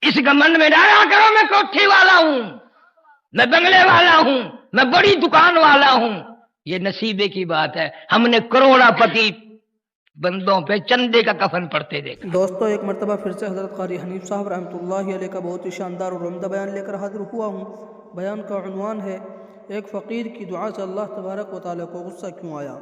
اس گمنڈ میں ڈالا کرو میں کوٹھی والا ہوں، میں بنگلے والا ہوں، میں بڑی دکان والا ہوں. یہ نصیبے کی بات ہے. ہم نے کروڑا پتی بندوں پہ چندے کا کفن پڑتے دیکھا. دوستو ایک مرتبہ پھر سے حضرت قاری حنیف صاحب رحمۃ اللہ علیہ کا بہت ہی شاندار اور عمدہ بیان لے کر حاضر ہوا ہوں. بیان کا عنوان ہے ایک فقیر کی دعا سے اللہ تبارک و تعالیٰ کو غصہ کیوں آیا.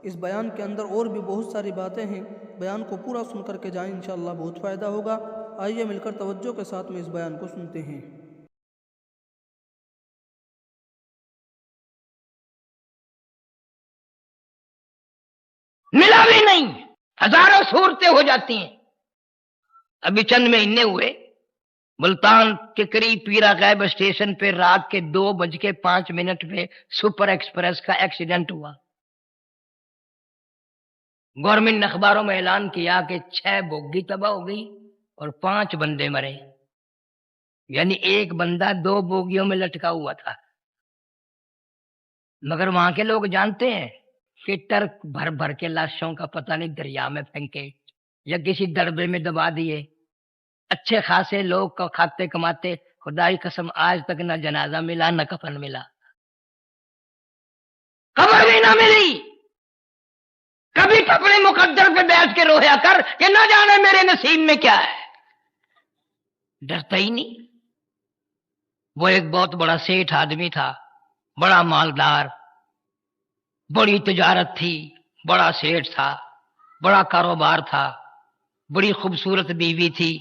اس بیان کے اندر اور بھی بہت ساری باتیں ہیں. بیان کو پورا سن کر کے جائیں، انشاءاللہ بہت فائدہ ہوگا. آئیے مل کر توجہ کے ساتھ میں اس بیان کو سنتے ہیں. ملا بھی نہیں، ہزاروں صورتیں ہو جاتی ہیں. ابھی چند مہینے ہوئے ملتان کے قریب پیرا غیب اسٹیشن پہ رات کے 2:05 پہ سپر ایکسپریس کا ایکسیڈنٹ ہوا. گورنمنٹ نے اخباروں میں اعلان کیا کہ 6 بوگی تباہ ہو گئی اور 5 بندے مرے، یعنی ایک بندہ 2 بوگیوں میں لٹکا ہوا تھا. مگر وہاں کے لوگ جانتے ہیں کہ ٹرک بھر بھر کے لاشوں کا پتہ نہیں دریا میں پھینکے یا کسی دربے میں دبا دیے. اچھے خاصے لوگ کا کھاتے کماتے، خدائی قسم آج تک نہ جنازہ ملا نہ کفن ملا، خبر بھی نہ ملی. کبھی اپنے مقدر پہ بیٹھ کے رویا کر کہ نہ جانے میرے نصیب میں کیا ہے. ڈرتا ہی نہیں. وہ ایک بہت بڑا سیٹھ آدمی تھا، بڑا مالدار، بڑی تجارت تھی، بڑا سیٹھ تھا، بڑا کاروبار تھا، بڑی خوبصورت بیوی تھی.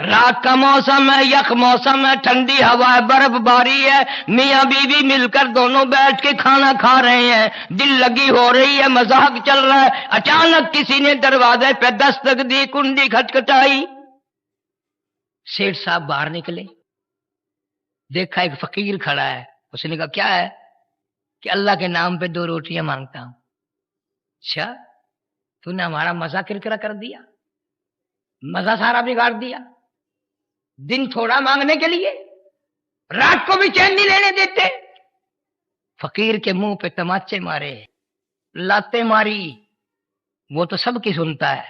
رات کا موسم ہے، یک موسم ہے، ٹھنڈی ہوا ہے، برف باری ہے. میاں بیوی مل کر دونوں بیٹھ کے کھانا کھا رہے ہیں، دل لگی ہو رہی ہے، مذاق چل رہا ہے. اچانک کسی نے دروازے پہ دستک دی، کنڈی کھٹکھٹائی. سیٹھ صاحب باہر نکلے، دیکھا ایک فقیر کھڑا ہے. اس نے کہا کیا ہے؟ کہ اللہ کے نام پہ 2 روٹیاں مانگتا ہوں. اچھا، تو نے ہمارا مزہ کرکرا کر دیا، مزہ سارا بگاڑ دیا. دن تھوڑا مانگنے کے لیے رات کو بھی چین نہیں لینے دیتے. فقیر کے منہ پہ تماچے مارے، لاتے ماری. وہ تو سب کی سنتا ہے.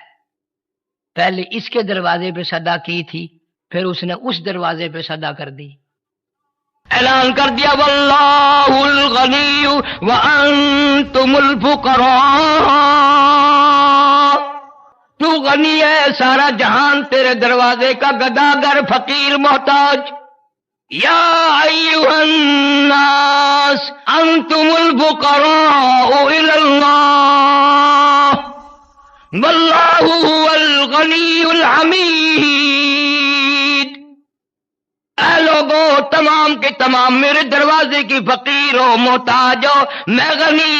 پہلے اس کے دروازے پہ صدا کی تھی، پھر اس نے اس دروازے پہ صدا کر دی. اعلان کر دیا واللہ الغنی وانتم الفقراء. تو غنی ہے، سارا جہان تیرے دروازے کا گداگر، فقیر محتاج. یا ایھا الناس انتم الفقراء الی اللہ واللہ هو الغنی الحمید. اے لوگو، تمام کے تمام میرے دروازے کی فقیر ہو، محتاج ہو، میں غنی.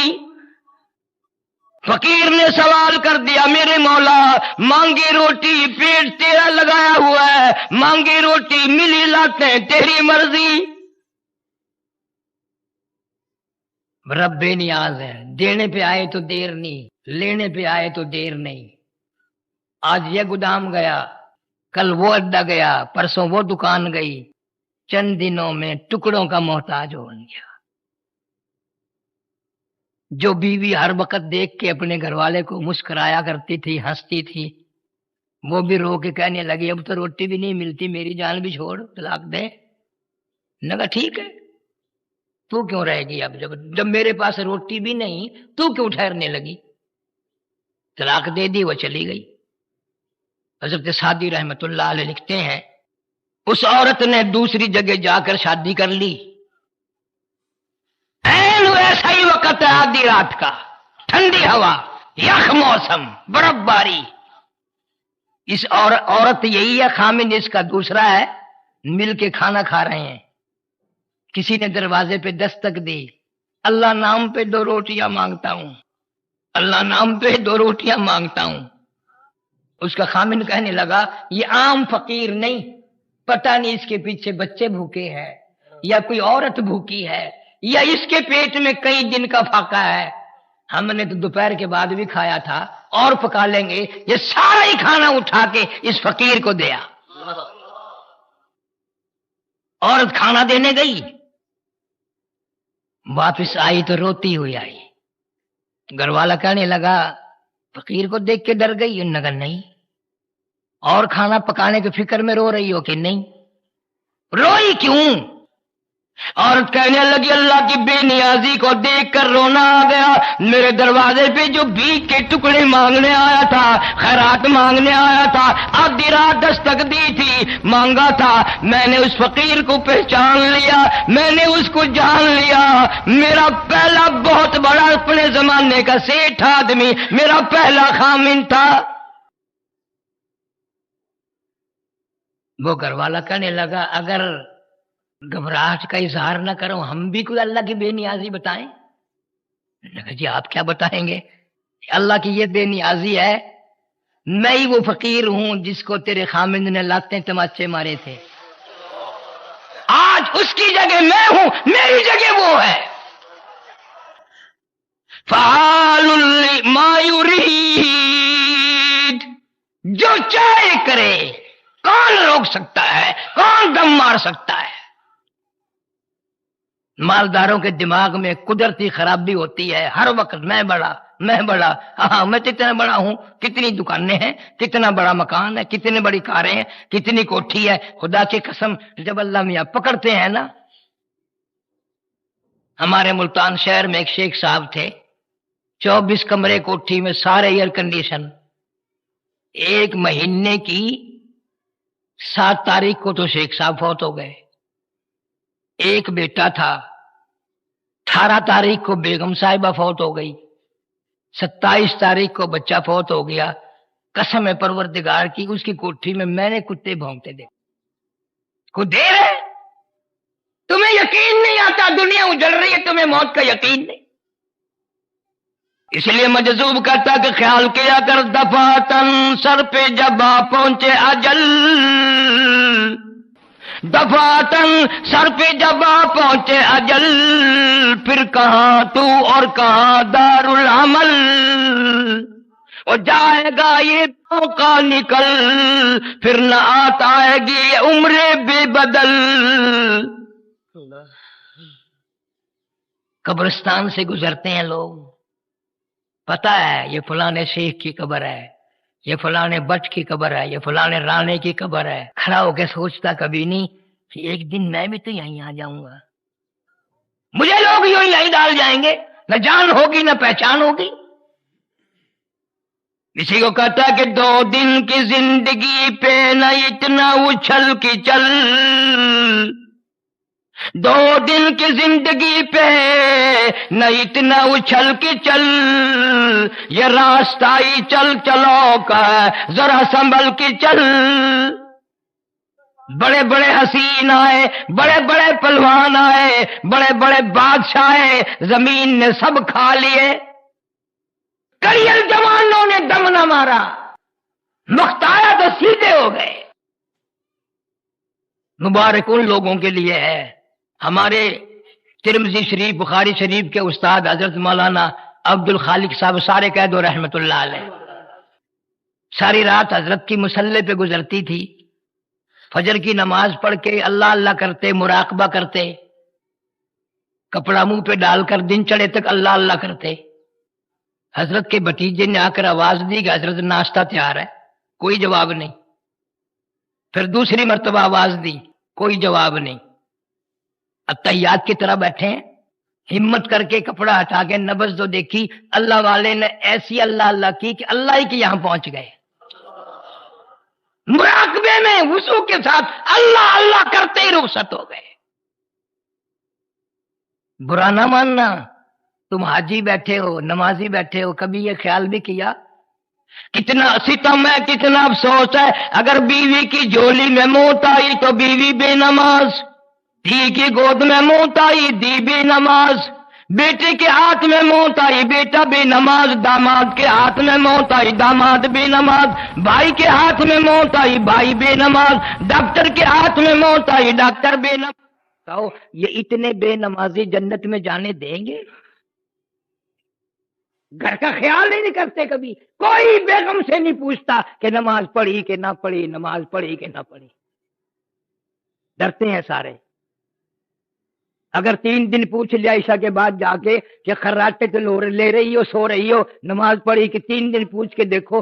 فقیر نے سوال کر دیا میرے مولا، مانگی روٹی پیٹ تیرا لگایا ہوا ہے، مانگی روٹی ملی لاتے تیری مرضی. رب بے نیاز ہے، دینے پہ آئے تو دیر نہیں، لینے پہ آئے تو دیر نہیں. آج یہ گودام گیا، کل وہ اڈا گیا، پرسوں وہ دکان گئی. چند دنوں میں ٹکڑوں کا محتاج ہو گیا. جو بیوی ہر وقت دیکھ کے اپنے گھر والے کو مسکرایا کرتی تھی، ہنستی تھی، وہ بھی رو کے کہنے لگی اب تو روٹی بھی نہیں ملتی، میری جان بھی چھوڑ، طلاق دے. نے کہا ٹھیک ہے، تو کیوں رہے گی؟ اب جب میرے پاس روٹی بھی نہیں تو کیوں ٹھہرنے لگی؟ طلاق دے دی، وہ چلی گئی. حضرت سعدی رحمت اللہ علیہ لکھتے ہیں اس عورت نے دوسری جگہ جا کر شادی کر لی. ایسا ہی وقت ہے آدھی رات کا، ٹھنڈی ہوا، یخ موسم، برف باری. اس عورت یہی ہے، خامن اس کا دوسرا ہے، مل کے کھانا کھا رہے ہیں. کسی نے دروازے پہ دستک دی، اللہ نام پہ 2 روٹیاں مانگتا ہوں، اللہ نام پہ 2 روٹیاں مانگتا ہوں. اس کا خامن کہنے لگا یہ عام فقیر نہیں، پتہ نہیں اس کے پیچھے بچے بھوکے ہیں یا کوئی عورت بھوکی ہے یا اس کے پیٹ میں کئی دن کا فاقہ ہے. ہم نے تو دوپہر کے بعد بھی کھایا تھا، اور پکا لیں گے. یہ سارا ہی کھانا اٹھا کے اس فقیر کو دیا. عورت کھانا دینے گئی، واپس آئی تو روتی ہوئی آئی. گھر والا کہنے لگا فقیر کو دیکھ کے ڈر گئی؟ انہوں نے کہا نہیں، اور کھانا پکانے کی فکر میں رو رہی ہو کہ نہیں؟ روئی کیوں؟ عورت کہنے لگی اللہ کی بے نیازی کو دیکھ کر رونا آ گیا. میرے دروازے پہ جو بھیک کے ٹکڑے مانگنے آیا تھا، خیرات مانگنے آیا تھا، آدھی رات دستک دی تھی، مانگا تھا، میں نے اس فقیر کو پہچان لیا، میں نے اس کو جان لیا. میرا پہلا بہت بڑا اپنے زمانے کا سیٹھ آدمی میرا پہلا خامن تھا. وہ گھر والا کہنے لگا اگر گھبراہٹ کا اظہار نہ کرو ہم بھی کوئی اللہ کی بے نیازی بتائیں؟ جی آپ کیا بتائیں گے؟ اللہ کی یہ بے نیازی ہے، میں ہی وہ فقیر ہوں جس کو تیرے خامند نے لاتیں تماچے مارے تھے، آج اس کی جگہ میں ہوں، میری جگہ وہ ہے. فعال لما یرید، جو چاہے کرے، کون روک سکتا ہے؟ کون دم مار سکتا ہے؟ مالداروں کے دماغ میں قدرتی خرابی ہوتی ہے، ہر وقت میں بڑا، میں بڑا، ہاں میں کتنا بڑا ہوں، کتنی دکانیں ہیں، کتنا بڑا مکان ہے، کتنی بڑی کاریں ہیں، کتنی کوٹھی ہے. خدا کی قسم جب اللہ میاں پکڑتے ہیں نا. ہمارے ملتان شہر میں ایک شیخ صاحب تھے، 24 کمرے کوٹھی میں سارے ایئر کنڈیشن. ایک مہینے کی 7 تاریخ کو تو شیخ صاحب فوت ہو گئے. ایک بیٹا تھا، 18 تاریخ کو بیگم صاحبہ فوت ہو گئی، 27 تاریخ کو بچہ فوت ہو گیا. قسم ہے پروردگار کی، اس کی کوٹھی میں نے کتے بھونکتے دیکھے. کو دیر ہے، تمہیں یقین نہیں آتا دنیا اجڑ رہی ہے، تمہیں موت کا یقین نہیں. اس لیے مجذوب کہتا کہ خیال کیا کر دفعتن سر پہ جب آ پہنچے اجل، دفعتن سر پہ جب آ پہنچے اجل، پھر کہاں تو اور کہاں دار العمل. اور جائے گا یہ موقع نکل، پھر نہ آتا ہے گی یہ عمر بے بدل. قبرستان سے گزرتے ہیں لوگ، پتہ ہے یہ فلانے شیخ کی قبر ہے، یہ فلانے بٹ کی قبر ہے، یہ فلانے رانے کی قبر ہے. کھڑا ہو کے سوچتا کبھی نہیں کہ ایک دن میں بھی تو یہیں آ جاؤں گا، مجھے لوگ یوں یہیں ڈال جائیں گے، نہ جان ہوگی نہ پہچان ہوگی. کسی کو کہتا کہ 2 دن کی زندگی پہ نہ اتنا اچھل کی چل، 2 دن کی زندگی پہ نہ اتنا اچھل کے چل، یہ راستہ ہی چل چلو کا ذرا سنبھل کے چل. بڑے بڑے حسین آئے، بڑے بڑے پہلوان آئے، بڑے بڑے بادشاہ آئے، زمین نے سب کھا لیے، کریل جوانوں نے دم نہ مارا، مختایا تو سیدھے ہو گئے. مبارک ان لوگوں کے لیے ہے. ہمارے ترمذی شریف بخاری شریف کے استاد حضرت مولانا عبد الخالق صاحب سارے قید و رحمت اللہ علیہ، ساری رات حضرت کی مصلے پہ گزرتی تھی. فجر کی نماز پڑھ کے اللہ اللہ کرتے، مراقبہ کرتے، کپڑا منہ پہ ڈال کر دن چڑھے تک اللہ اللہ کرتے. حضرت کے بھتیجے نے آ کر آواز دی کہ حضرت ناشتہ تیار ہے، کوئی جواب نہیں. پھر دوسری مرتبہ آواز دی، کوئی جواب نہیں. اتحیات کی طرح بیٹھے ہیں، ہمت کر کے کپڑا ہٹا کے نبض تو دیکھی، اللہ والے نے ایسی اللہ اللہ کی کہ اللہ ہی کے یہاں پہنچ گئے. مراقبے میں وضو کے ساتھ اللہ اللہ کرتے ہی رخصت ہو گئے. برا نہ ماننا، تم حاجی بیٹھے ہو، نمازی بیٹھے ہو، کبھی یہ خیال بھی کیا کتنا ستم ہے، کتنا افسوس ہے اگر بیوی کی جھولی میں موت آئی تو بیوی بے نماز، دھی کی گود میں موت آئی دی بے نماز، بیٹے کے ہاتھ میں موت آئی بیٹا بے نماز، داماد کے ہاتھ میں موت آئی داماد بے نماز، بھائی کے ہاتھ میں موت آئی بھائی بے نماز، ڈاکٹر کے ہاتھ میں موت آئی ڈاکٹر بے نماز. کہو یہ اتنے بے نمازی جنت میں جانے دیں گے؟ گھر کا خیال نہیں کرتے، کبھی کوئی بیگم سے نہیں پوچھتا کہ نماز پڑھی کہ نہ پڑھی، نماز پڑھی کہ نہ پڑھی. ڈرتے ہیں سارے. اگر 3 دن پوچھ لیا عشاء کے بعد جا کے کہ خراٹے تو لے رہی ہو، سو رہی ہو، نماز پڑھی کہ 3 دن پوچھ کے دیکھو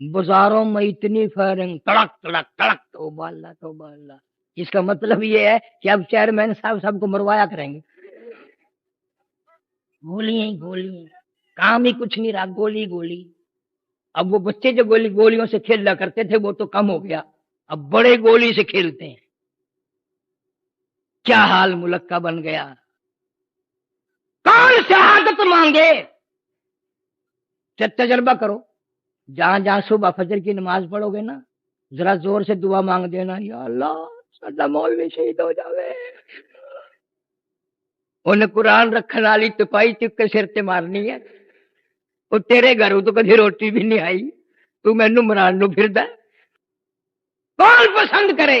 بازاروں میں اتنی فائرنگ، تڑک تڑک تڑک، توبہ اللہ توبہ اللہ۔ اس کا مطلب یہ ہے کہ اب چیئرمین صاحب سب کو مروایا کریں گے۔ گولیاں ہی گولیاں، کام ہی کچھ نہیں رہا، گولی گولی۔ اب وہ بچے جو گولیوں سے کھیلا کرتے تھے وہ تو کم ہو گیا، اب بڑے گولی سے کھیلتے ہیں۔ کیا حال ملک کا بن گیا۔ کون شہادت مانگے؟ تجربہ کرو، جہاں جہاں صبح فجر کی نماز پڑھو گے نا، ذرا زور سے دعا مانگ دینا، یا اللہ سدا مولوی شہید ہو جاوے۔ انہیں قرآن رکھن والی تپائی چک کے سر تے مارنی ہے۔ وہ تیرے گھروں تو کدی روٹی بھی نہیں آئی، تو مینوں مران نو پھردا ہے۔ کون پسند کرے؟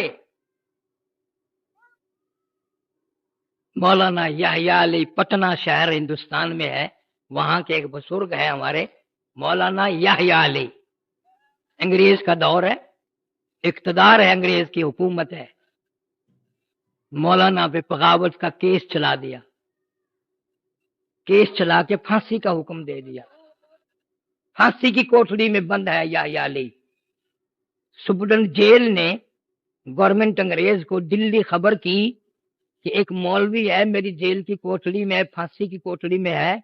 مولانا یحییٰ علی پٹنہ شہر ہندوستان میں ہے، وہاں کے ایک بزرگ ہے ہمارے مولانا یحییٰ علی۔ انگریز کا دور ہے، اقتدار ہے، انگریز کی حکومت ہے۔ مولانا پہ بغاوت کا کیس چلا دیا، کیس چلا کے پھانسی کا حکم دے دیا، پھانسی کی کوٹڑی میں بند ہے یحییٰ علی۔ سپرڈنٹ جیل نے گورنمنٹ انگریز کو دلی خبر کی کہ ایک مولوی ہے میری جیل کی کوٹڑی میں، پھانسی کی کوٹڑی میں ہے۔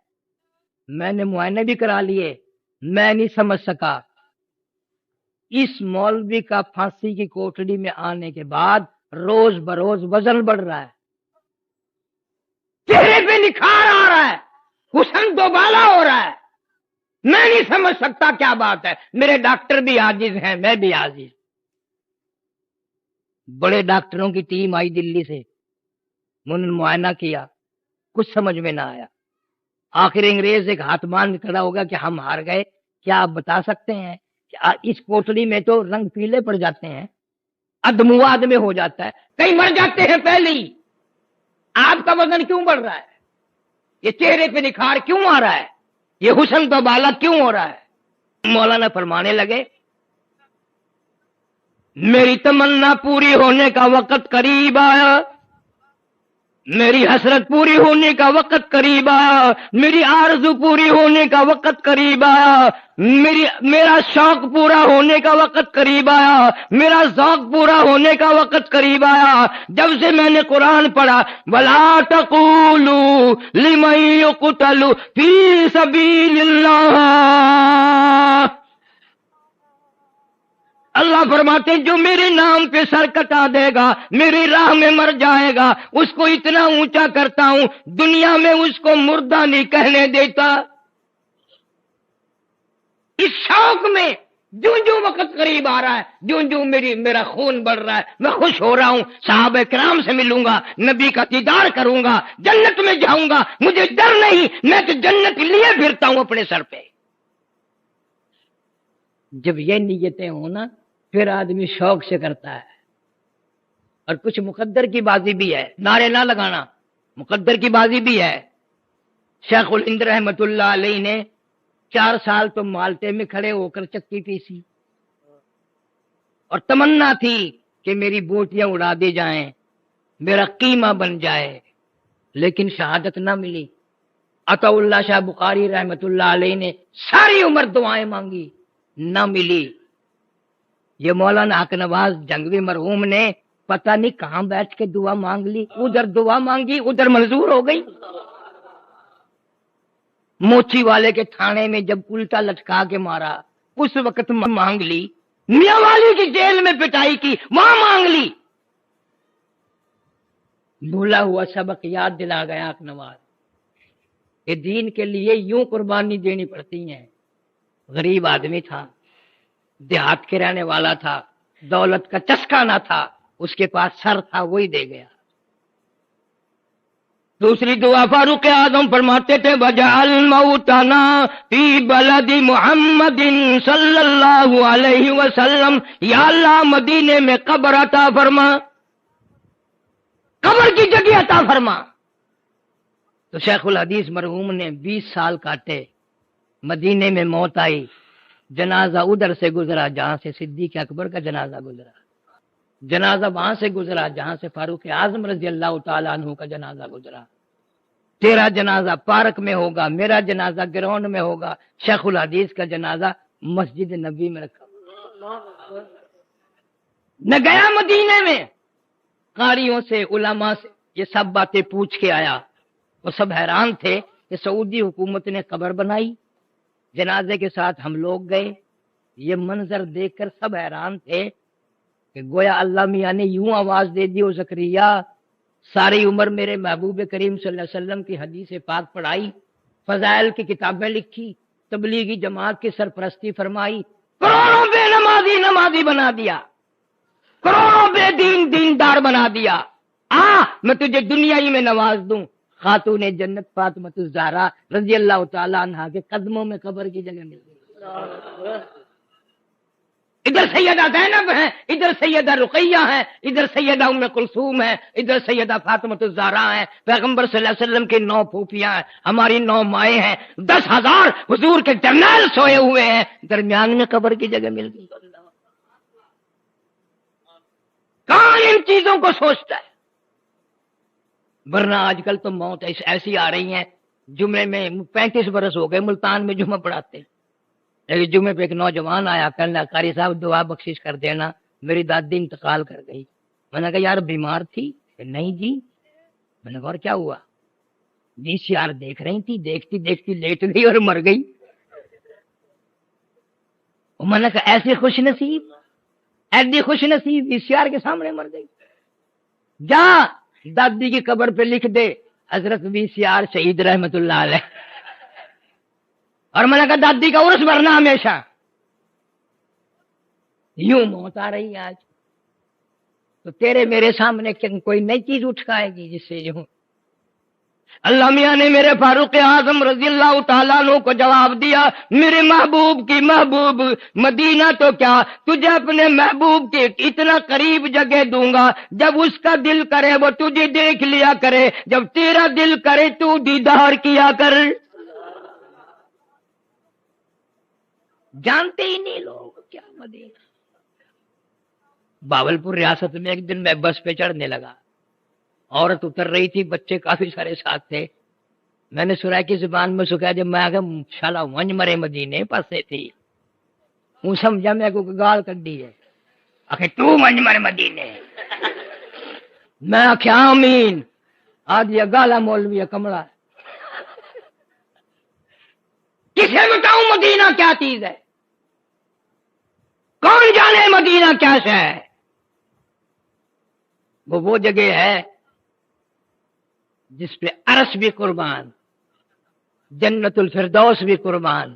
میں نے معائنے بھی کرا لیے، میں نہیں سمجھ سکا۔ اس مولوی کا پھانسی کی کوٹڑی میں آنے کے بعد روز بروز وزن بڑھ رہا ہے، چہرے پہ نکھار آ رہا ہے، حسن دوبالا ہو رہا ہے۔ میں نہیں سمجھ سکتا کیا بات ہے۔ میرے ڈاکٹر بھی عاجز ہیں، میں بھی عاجز۔ بڑے ڈاکٹروں کی ٹیم آئی دلی سے، انہوں نے معائنہ کیا، کچھ سمجھ میں نہ آیا۔ آخر انگریز ایک ہاتھ مان کھڑا ہوگا کہ ہم ہار گئے، کیا آپ بتا سکتے ہیں کہ اس کوٹڑی میں تو رنگ پیلے پڑ جاتے ہیں، ادمواد میں ہو جاتا ہے، کئی مر جاتے ہیں پہلے ہی، آپ کا وزن کیوں بڑھ رہا ہے؟ یہ چہرے پہ نکھار کیوں آ رہا ہے؟ یہ حسن تو بالا کیوں ہو رہا ہے؟ مولانا فرمانے لگے میری تمنا پوری ہونے کا وقت قریب آیا، میری حسرت پوری ہونے کا وقت قریب آیا، میری آرزو پوری ہونے کا وقت قریب آیا، میرا شوق پورا ہونے کا وقت قریب آیا، میرا ذوق پورا ہونے کا وقت قریب آیا۔ جب سے میں نے قرآن پڑھا وَلَا تَقُولُوا لِمَن يُقْتَلُ فِي سَبِيلِ اللَّهِ، اللہ فرماتے ہیں جو میرے نام پہ سر کٹا دے گا، میری راہ میں مر جائے گا، اس کو اتنا اونچا کرتا ہوں دنیا میں اس کو مردہ نہیں کہنے دیتا۔ اس شوق میں جو جو وقت قریب آ رہا ہے، جو جو میرا خون بڑھ رہا ہے، میں خوش ہو رہا ہوں، صحابہ کرام سے ملوں گا، نبی کا دیدار کروں گا، جنت میں جاؤں گا، مجھے ڈر نہیں، میں تو جنت لیے پھرتا ہوں اپنے سر پہ۔ جب یہ نیتیں ہوں نا پھر آدمی شوق سے کرتا ہے۔ اور کچھ مقدر کی بازی بھی ہے، نعرے نہ لگانا، مقدر کی بازی بھی ہے۔ شیخ الہند رحمت اللہ علیہ نے 4 سال تو مالٹے میں کھڑے ہو کر چکی پیسی، اور تمنا تھی کہ میری بوٹیاں اڑا دی جائیں، میرا قیمہ بن جائے، لیکن شہادت نہ ملی۔ عطا اللہ شاہ بخاری رحمت اللہ علیہ نے ساری عمر دعائیں مانگی، نہ ملی۔ یہ مولانا حق نواز جنگوی مرحوم نے پتہ نہیں کہاں بیٹھ کے دعا مانگ لی، ادھر دعا مانگی ادھر منظور ہو گئی۔ موچی والے کے تھانے میں جب الٹا لٹکا کے مارا اس وقت مانگ لی، میاں والی کی جیل میں پٹائی کی وہاں مانگ لی۔ بھولا ہوا سبق یاد دلا گیا حق نواز، یہ دین کے لیے یوں قربانی دینی پڑتی ہیں۔ غریب آدمی تھا، دیہات کے رہنے والا تھا، دولت کا چسکا نہ تھا، اس کے پاس سر تھا وہی دے گیا۔ دوسری دعا فاروق اعظم فرماتے تھے وَجَعَلْ مَوْتَنَا فِي بَلَدِ مُحَمَّدٍ صلی اللہ علیہ وسلم، یا اللہ مدینے میں قبر عطا فرما، قبر کی جگہ عطا فرما۔ تو شیخ الحدیث مرحوم نے 20 سال کاٹے، مدینے میں موت آئی، جنازہ ادھر سے گزرا جہاں سے صدیق اکبر کا جنازہ گزرا، جنازہ وہاں سے گزرا جہاں سے فاروق اعظم رضی اللہ تعالیٰ عنہ کا جنازہ گزرا۔ تیرا جنازہ پارک میں ہوگا، میرا جنازہ گراؤنڈ میں ہوگا، شیخ الحدیث کا جنازہ مسجد نبی میں رکھا۔ میں گیا مدینے میں، قاریوں سے علماء سے یہ سب باتیں پوچھ کے آیا، وہ سب حیران تھے کہ سعودی حکومت نے قبر بنائی، جنازے کے ساتھ ہم لوگ گئے۔ یہ منظر دیکھ کر سب حیران تھے کہ گویا اللہ میاں نے یوں آواز دے دی، او زکریا ساری عمر میرے محبوب کریم صلی اللہ علیہ وسلم کی حدیث پاک پڑھائی، فضائل کی کتابیں لکھی، تبلیغی جماعت کی سرپرستی فرمائی، کروڑوں بے نمازی نمازی بنا دیا، کروڑوں بے دین دیندار بنا دیا، میں تجھے دنیا ہی میں نواز دوں۔ خاتون جنت فاطمہ الزہرا رضی اللہ تعالی عنہا کے قدموں میں قبر کی جگہ مل گئی۔ ادھر سیدہ زینب ہیں، ادھر سیدہ رقیہ ہیں، ادھر سیدہ ام کلثوم ہیں، ادھر سیدہ فاطمہ الزہرا ہیں، پیغمبر صلی اللہ علیہ وسلم کی 9 پھوپھیاں ہیں، ہماری 9 مائیں ہیں، 10,000 حضور کے جرنیل سوئے ہوئے ہیں، درمیان میں قبر کی جگہ مل گئی۔ کون ان چیزوں کو سوچتا ہے؟ ورنہ آج کل تو موت ایسی آ رہی ہیں، جمعے میں 35 برس ہو گئے ملتان میں جمعہ پڑھاتے ہیں، لیکن جمعے پہ ایک نوجوان آیا، کہنے قاری صاحب دعا بخشش کر دینا، میری دادی انتقال کر گئی۔ میں نے کہا یار بیمار تھی؟ نہیں جی۔ میں نے کہا اور کیا ہوا؟ VCR دیکھ رہی تھی، دیکھتی دیکھتی لیٹ گئی اور مر گئی۔ میں نے کہا ایسی خوش نصیب، ایسی خوش نصیب VCR کے سامنے مر گئی؟ جا دادی کی قبر پہ لکھ دے حضرت VCR شہید رحمت اللہ علیہ، اور میں نے کہا دادی کا عرس بھرنا ہمیشہ۔ یوں موت آ رہی ہے آج، تو تیرے میرے سامنے کوئی نئی چیز اٹھ آئے گی جس سے یوں؟ اللہ میاں نے میرے فاروق اعظم رضی اللہ تعالیٰ عنہ کو جواب دیا، میرے محبوب کی محبوب مدینہ تو کیا، تجھے اپنے محبوب کے اتنا قریب جگہ دوں گا، جب اس کا دل کرے وہ تجھے دیکھ لیا کرے، جب تیرا دل کرے تو دیدار کیا کر۔ جانتے ہی نہیں لوگ کیا مدینہ۔ باولپور ریاست میں ایک دن میں بس پہ چڑھنے لگا، عورت اتر رہی تھی، بچے کافی سارے ساتھ تھے، میں نے سرائے کی زبان میں سکھایا، جب میں آگا شالا ونج مرے مدینے پاسے تھی ہوں سمجھا میں کو گال کر دی ہے، آخر تو ونج مرے مدینے، میں آخیا آمین، آج یہ گالا مولوی ہے کمڑا، کسے بتاؤں مدینہ کیا چیز ہے؟ کون جانے مدینہ کیا شے ہے؟ وہ جگہ ہے جس پہ عرش بھی قربان، جنت الفردوس بھی قربان،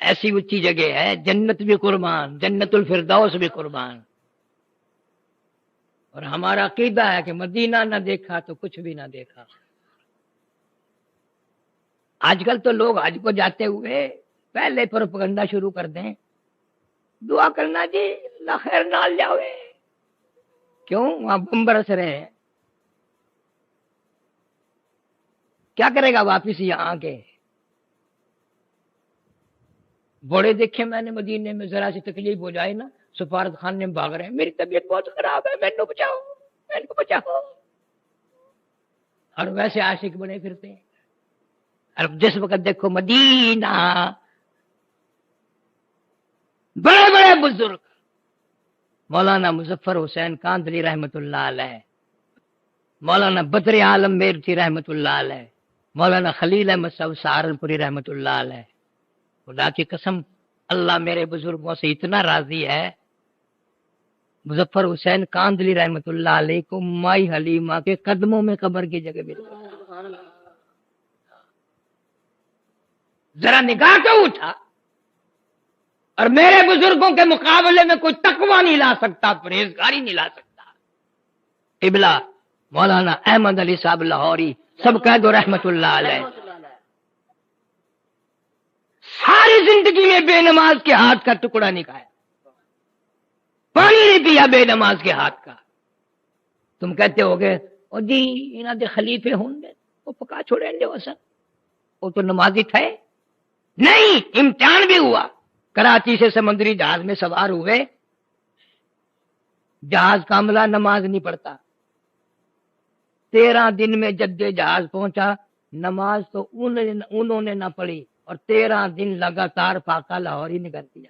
ایسی اونچی جگہ ہے، جنت بھی قربان، جنت الفردوس بھی قربان۔ اور ہمارا عقیدہ ہے کہ مدینہ نہ دیکھا تو کچھ بھی نہ دیکھا۔ آج کل تو لوگ حج کو جاتے ہوئے پہلے پروپگنڈا شروع کر دیں، دعا کرنا جی اللہ خیر نال جاوے، کیوں؟ وہاں بم برس رہے ہیں، کیا کرے گا واپس یہاں کے؟ بڑے دیکھے میں نے مدینے میں، ذرا سی تکلیف ہو جائے نا سفارت خانے میں بھاگ رہے ہیں، میری طبیعت بہت خراب ہے، میں کو بچاؤ، میں کو بچاؤ، اور ویسے عاشق بنے پھرتے ہیں۔ اور جس وقت دیکھو مدینہ، بڑے بڑے بزرگ، مولانا مظفر حسین کاندلی رحمت اللہ علیہ، مولانا بدر عالم میرٹھی رحمت اللہ علیہ، مولانا خلیل احمد صاحب سہارنپوری رحمت اللہ علیہ، خدا کی قسم اللہ میرے بزرگوں سے اتنا راضی ہے، مظفر حسین کاندلی رحمت اللہ علیہ کو مائی حلیمہ کے قدموں میں قبر کی جگہ مل گئی۔ ذرا نگاہ تو اٹھا، اور میرے بزرگوں کے مقابلے میں کوئی تقوی نہیں لا سکتا، پرہیزگاری نہیں لا سکتا۔ قبلہ مولانا احمد علی صاحب لاہوری سب کہہ دو رحمت اللہ علیہ، ساری زندگی میں بے نماز کے ہاتھ کا ٹکڑا نہیں کھایا، پانی نہیں پیا بے نماز کے ہاتھ کا۔ تم کہتے ہو گے او جی انہاں دے خلیفے ہوں گے وہ پکا چھوڑیں گے، وہ تو نمازی تھے؟ نہیں، امتحان بھی ہوا، کراچی سے سمندری جہاز میں سوار ہوئے، جہاز کا عملہ نماز نہیں پڑھتا، 13 دن میں جدے جہاز پہنچا، نماز تو انہوں نے نہ پڑھی، اور 13 دن لگاتار فاقہ لاہور ہی نہیں کر دیا۔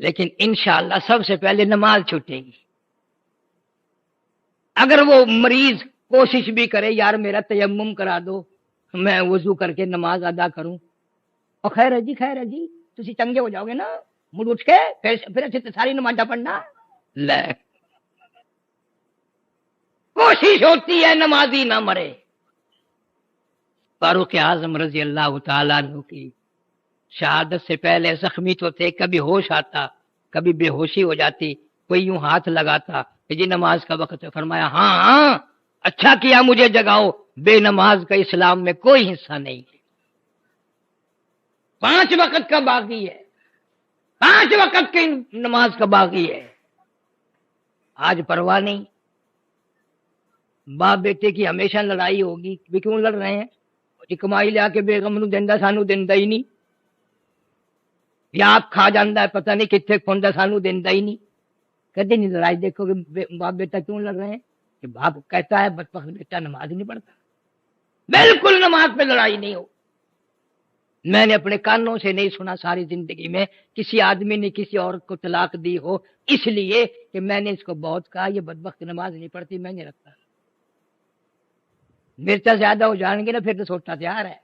لیکن انشاءاللہ سب سے پہلے نماز چھوٹے گی. اگر وہ مریض کوشش بھی کرے یار میرا تیمم کرا دو میں وضو کر کے نماز ادا کروں, اور خیر ہے جی تسی چنگے ہو جاؤ گے نا مڑ اٹھ کے پھر اچھے ساری نماز پڑھنا. لے کوشش ہوتی ہے نمازی نہ مرے. فاروق اعظم رضی اللہ تعالیٰ عنہ کی شہادت سے پہلے زخمی تو تھے, کبھی ہوش آتا کبھی بے ہوشی ہو جاتی, کوئی یوں ہاتھ لگاتا کہ جی نماز کا وقت ہے, فرمایا ہاں اچھا کیا مجھے جگاؤ, بے نماز کا اسلام میں کوئی حصہ نہیں. 5 وقت کا باقی ہے, 5 وقت کی نماز کا باقی ہے. آج پرواہ نہیں. باپ بیٹے کی ہمیشہ لڑائی ہوگی, بھی کیوں لڑ رہے ہیں, جی کمائی لیا کے بیگم نو دیندا سانو دیندا ہی نہیں, یا آپ کھا جاندا ہے پتہ نہیں کتنے کھوندا سانو دیندا ہی نہیں. کدی نہیں لڑائی دیکھو کہ باپ بیٹا کیوں لڑ رہے ہیں, کہ باپ کہتا ہے بدبخت بیٹا نماز نہیں پڑھتا. بالکل نماز پہ لڑائی نہیں ہو. میں نے اپنے کانوں سے نہیں سنا ساری زندگی میں کسی آدمی نے کسی عورت کو طلاق دی ہو اس لیے کہ میں نے اس کو بہت کہا یہ بدبخت نماز نہیں پڑھتی میں نہیں رکھتا. مرچا زیادہ ہو جائیں گے نا پھر تو سوٹا تیار ہے,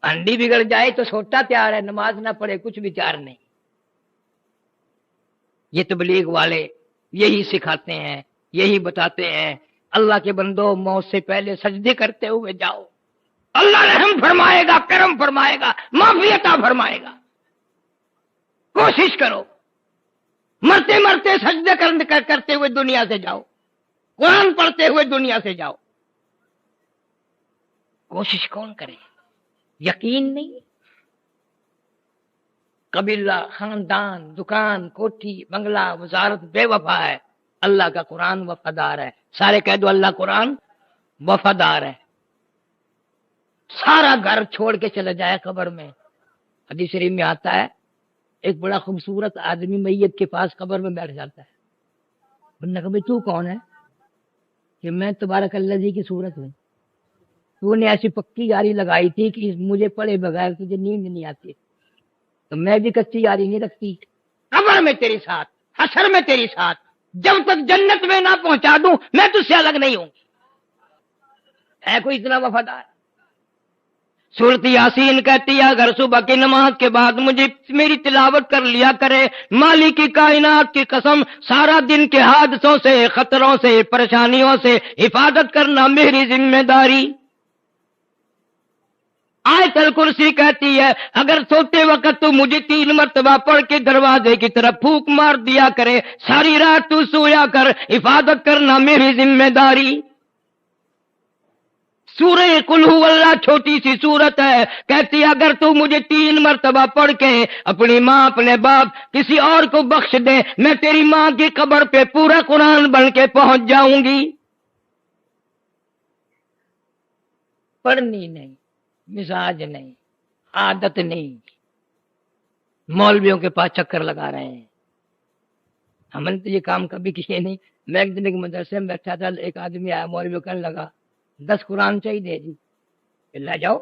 انڈی بگڑ جائے تو سوٹا تیار ہے, نماز نہ پڑھے کچھ بھی تیار نہیں. یہ تبلیغ والے یہی سکھاتے ہیں, یہی بتاتے ہیں. اللہ کے بندو موت سے پہلے سجدے کرتے ہوئے جاؤ, اللہ رحم فرمائے گا, کرم فرمائے گا, معافی عطا فرمائے گا. کوشش کرو مرتے مرتے سجدے کرتے ہوئے دنیا سے جاؤ, قرآن پڑھتے ہوئے دنیا سے جاؤ. کوشش کون کرے, یقین نہیں. قبیلہ خاندان دکان کوٹھی بنگلہ وزارت بے وفا ہے, اللہ کا قرآن وفادار ہے. سارے کہہ دو اللہ قرآن وفادار ہے. سارا گھر چھوڑ کے چلا جائے قبر میں. حدیث شریف میں آتا ہے ایک بڑا خوبصورت آدمی میت کے پاس قبر میں بیٹھ جاتا ہے. بندہ کہ تو کون ہے, کہ میں تبارک اللہ جی کی صورت ہوں. تو نے ایسی پکی یاری لگائی تھی کہ مجھے پڑھے بغیر تجھے نیند نہیں آتی, تو میں بھی کچی یاری نہیں رکھتی. قبر میں تیرے ساتھ, حشر میں تیرے ساتھ, جب تک جنت میں نہ پہنچا دوں میں تجھ سے الگ نہیں ہوں. ہے کوئی اتنا وفادار؟ سورت یاسین کہتی ہے اگر صبح کی نماز کے بعد مجھے میری تلاوت کر لیا کرے, مالک کی کائنات کی قسم سارا دن کے حادثوں سے خطروں سے پریشانیوں سے حفاظت کرنا میری ذمہ داری. آیت الکرسی کہتی ہے اگر سوتے وقت تو مجھے 3 مرتبہ پڑھ کے دروازے کی طرف پھونک مار دیا کرے, ساری رات تو سویا کر, حفاظت کرنا میری ذمہ داری. سورہ قل ہو اللہ چھوٹی سی سورت ہے, کہتی ہے اگر تو مجھے 3 مرتبہ پڑھ کے اپنی ماں اپنے باپ کسی اور کو بخش دے, میں تیری ماں کی قبر پہ پورا قرآن بن کے پہنچ جاؤں گی. پڑھنی نہیں, مزاج نہیں, عادت نہیں, مولویوں کے پاس چکر لگا رہے ہیں. ہم نے تو یہ کام کبھی کیے نہیں. میں ایک دن ایک مدرسے میں بیٹھا تھا, ایک آدمی آیا مولوی کہنے لگا 10 قرآن چاہیے جی, لے جاؤ.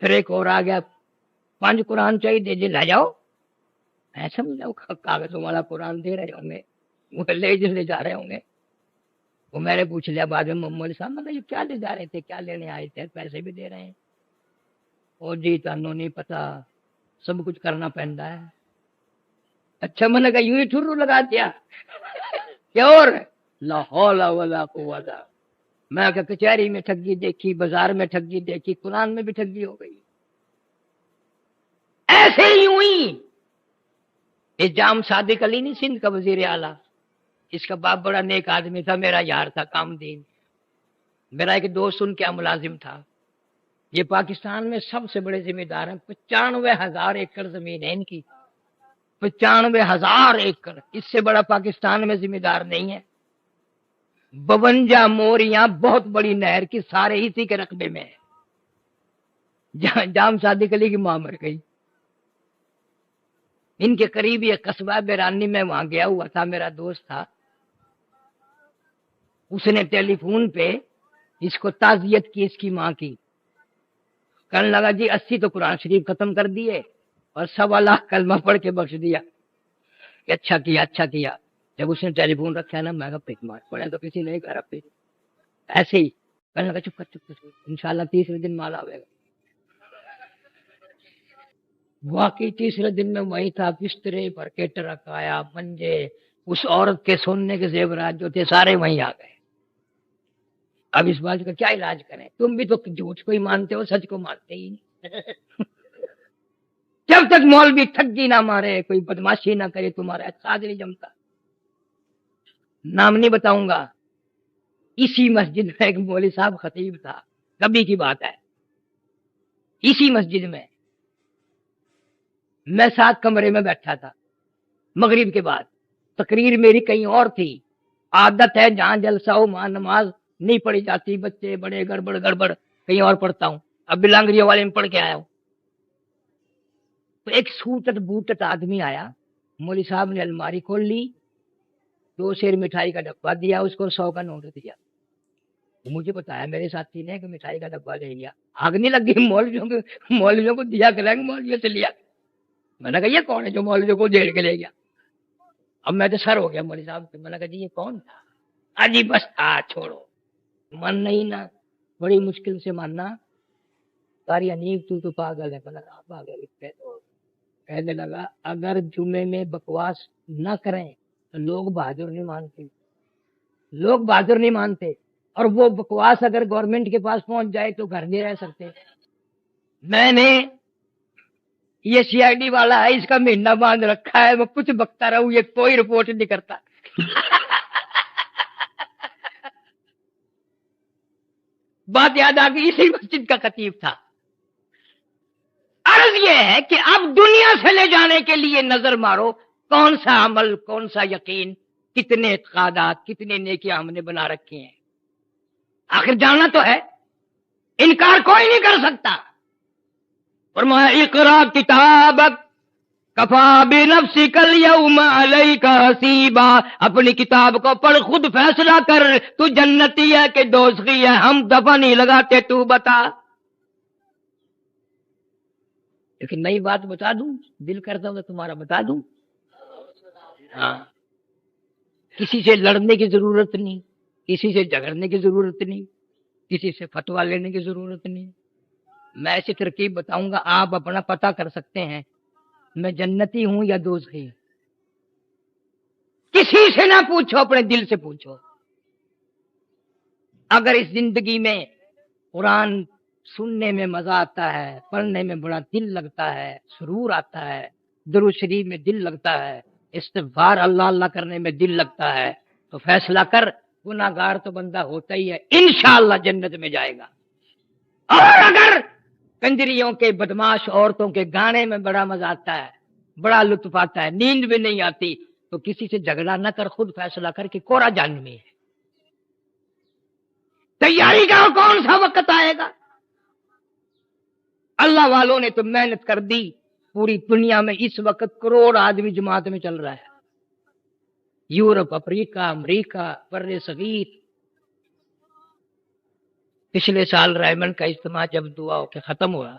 پھر ایک اور آ گیا 5 قرآن چاہیے جی, لے جاؤ. ایسا کاغذوں والا قرآن دے رہے ہوں گے, وہ لے جا رہے ہوں گے. وہ میں نے پوچھ لیا بعد میں مولوی صاحب مطلب یہ کیا لے جا رہے تھے, کیا لینے آئے تھے, پیسے بھی دے رہے ہیں. اور جی تانوں نہیں پتا سب کچھ کرنا پڑتا ہے. اچھا میں نے کہا یوں ہی ٹھرو لگا دیا کیا اور لا حول ولا قوت. میں کہ کچہری میں ٹھگی دیکھی, بازار میں ٹھگی دیکھی, قرآن میں بھی ٹھگی ہو گئی. ایسے ہی ہوئی. یہ جام صادق علی نہیں سندھ کا وزیر اعلیٰ, اس کا باپ بڑا نیک آدمی تھا, میرا یار تھا کامدین. میرا ایک دوست ان کا ملازم تھا. یہ پاکستان میں سب سے بڑے ذمہ دار ہیں. 95,000 ایکڑ زمین ہے ان کی, 95,000 ایکڑ. اس سے بڑا پاکستان میں ذمہ دار نہیں ہے. 52 موریاں بہت بڑی نہر کی سارے اسی کے رقبے میں ہے. جام صادق علی کی ماں مر گئی. ان کے قریب یہ قصبہ بیرانی میں وہاں گیا ہوا تھا, میرا دوست تھا. اس نے ٹیلی فون پہ اس کو تعزیت کی اس کی ماں کی. کہنے لگا جی 80 تو قرآن شریف ختم کر دیے اور 1.25 کلمہ پڑھ کے بخش دیا کہ اچھا کیا اچھا کیا. جب اس نے ٹیلی فون رکھا نا میں کہا پک مار پڑے تو کسی نہیں کرا پھر ایسے ہی کہنے لگا چپ کر انشاءاللہ تیسرے دن مال آئے گا. واقعی تیسرے دن میں وہی تھا, بسترے پر کے ٹرک آیا, منجے, اس عورت کے سونے کے زیورات جو تھے سارے وہیں آ گئے. اب اس بات کا کیا علاج کریں؟ تم بھی تو جھوٹ کو ہی مانتے ہو, سچ کو مانتے ہی نہیں. جب تک مولوی ٹھگی نہ مارے, کوئی بدماشی نہ کرے, تمہارا احساس نہیں جمتا. نام نہیں بتاؤں گا. اسی مسجد میں ایک مولوی صاحب خطیب تھا, کبھی کی بات ہے, اسی مسجد میں میں 7 کمرے میں بیٹھا تھا. مغرب کے بعد تقریر میری کہیں اور تھی. عادت ہے جہاں جلسہ ہو وہاں نماز نہیں پڑھی جاتی, بچے بڑے گڑبڑ کہیں اور پڑھتا ہوں. اب بلانگریہ والے میں پڑھ کے آیا ہوں. تو ایک سوٹت بوٹت آدمی آیا, مولوی صاحب نے الماری کھول لی, 2 سیر مٹھائی کا ڈبہ دیا, اس کو 100 کا نوٹ دیا. مجھے بتایا میرے ساتھی نے کہ مٹھائی کا ڈبہ لے لیا. آگ نہیں لگی مولویوں کو دیا کریں گے, مولویوں سے لیا. میں نے کہا یہ کون ہے جو مولویوں کو دے کے لے گیا؟ اب میں تو سر ہو گیا مولوی صاحب سے. میں نے کہا جی یہ کون تھا؟ اجی بس چھوڑو, من نہیں نا, بڑی مشکل سے ماننا. قاری حنیف تو پاگل ہے. پاگل کہنے لگا اگر جمعے میں بکواس نہ کریں تو لوگ بہادر نہیں مانتے, لوگ بہادر نہیں مانتے. اور وہ بکواس اگر گورنمنٹ کے پاس پہنچ جائے تو گھر نہیں رہ سکتے. میں نے یہ سی آئی ڈی والا ہے, اس کا مہینہ باندھ رکھا ہے, میں کچھ بکتا رہوں, یہ کوئی رپورٹ نہیں کرتا. بات یاد آ گئی, اسی مسجد کا خطیب تھا. عرض یہ ہے کہ اب دنیا سے لے جانے کے لیے نظر مارو, کون سا عمل, کون سا یقین, کتنے اعتقادات, کتنے نیکیاں ہم نے بنا رکھی ہیں. آخر جانا تو ہے, انکار کوئی نہیں کر سکتا. فرمایا اقرا کتابک کفا بنفسک الیوم علیک حسیبا, اپنی کتاب کو پڑھ, خود فیصلہ کر, تو جنتی ہے کہ دوزخی ہے, ہم دفع نہیں لگاتے, تو بتا. لیکن نئی بات بتا دوں, دل کرتا ہوں تو تمہارا بتا دوں. ہاں, کسی سے لڑنے کی ضرورت نہیں, کسی سے جھگڑنے کی ضرورت نہیں, کسی سے فتویٰ لینے کی ضرورت نہیں. میں ایسی ترکیب بتاؤں گا, آپ اپنا پتہ کر سکتے ہیں میں جنتی ہوں یا دوزخی. کسی سے نہ پوچھو, اپنے دل سے پوچھو. اگر اس زندگی میں قرآن سننے میں مزہ آتا ہے, پڑھنے میں بڑا دل لگتا ہے, سرور آتا ہے, درود شریف میں دل لگتا ہے, استغفار اللہ اللہ کرنے میں دل لگتا ہے, تو فیصلہ کر, گناہگار تو بندہ ہوتا ہی ہے, انشاءاللہ جنت میں جائے گا. اور اگر کنجریوں کے بدماش عورتوں کے گانے میں بڑا مزہ آتا ہے, بڑا لطف آتا ہے, نیند بھی نہیں آتی, تو کسی سے جھگڑا نہ کر, خود فیصلہ کر کہ کوڑا جہنمی ہے. تیاری کا کون سا وقت آئے گا؟ اللہ والوں نے تو محنت کر دی. پوری دنیا میں اس وقت کروڑ آدمی جماعت میں چل رہا ہے. یورپ, افریقہ, امریکہ, بر صغیر. پچھلے سال ریمنڈ کا اجتماع جب دعا ہو کے ختم ہوا,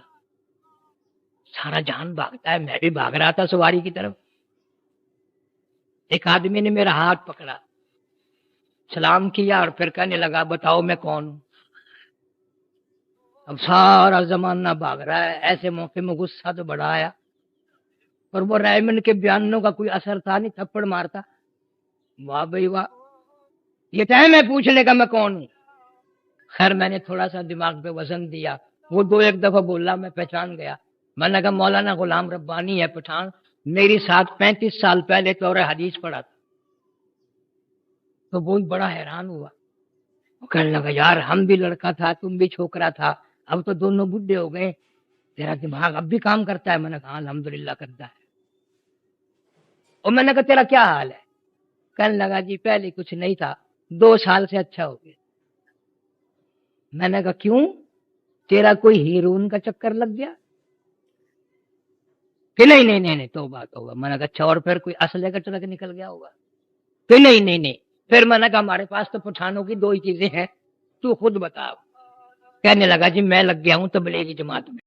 سارا جہان بھاگتا ہے, میں بھی بھاگ رہا تھا سواری کی طرف. ایک آدمی نے میرا ہاتھ پکڑا, سلام کیا اور پھر کہنے لگا بتاؤ میں کون ہوں. اب سارا زمانہ بھاگ رہا ہے, ایسے موقع میں غصہ تو بڑا آیا, اور وہ ریمنڈ کے بیانوں کا کوئی اثر تھا نہیں, تھپڑ مارتا. واہ بھائی واہ, یہ ٹائم ہے پوچھنے کا میں کون ہوں. خیر میں نے تھوڑا سا دماغ پہ وزن دیا, وہ 2-1 دفعہ بولا, میں پہچان گیا. میں نے کہا مولانا غلام ربانی ہے پٹھان, میری ساتھ 35 سال پہلے تو حدیث پڑھا تھا. تو وہ بڑا حیران ہوا, کہنے لگا یار ہم بھی لڑکا تھا, تم بھی چھوکرا تھا, اب تو دونوں بڈھے ہو گئے, تیرا دماغ اب بھی کام کرتا ہے؟ میں نے کہا الحمدللہ کرتا ہے. اور میں نے کہا تیرا کیا حال ہے؟ کہنے لگا جی پہلے کچھ نہیں تھا, 2 سال سے اچھا ہو گیا. میں نے کہا کیوں, تیرا کوئی ہیرون کا چکر لگ گیا؟ کہ نہیں توبہ توبہ. میں نے کہا اچھا, اور پھر کوئی اسلحے کا ٹرک نکل گیا ہوگا؟ کہ نہیں. پھر میں نے کہا ہمارے پاس تو پٹھانوں کی 2 ہی چیزیں ہیں, تو خود بتا. کہنے لگا جی میں لگ گیا ہوں تبلیغی جماعت میں.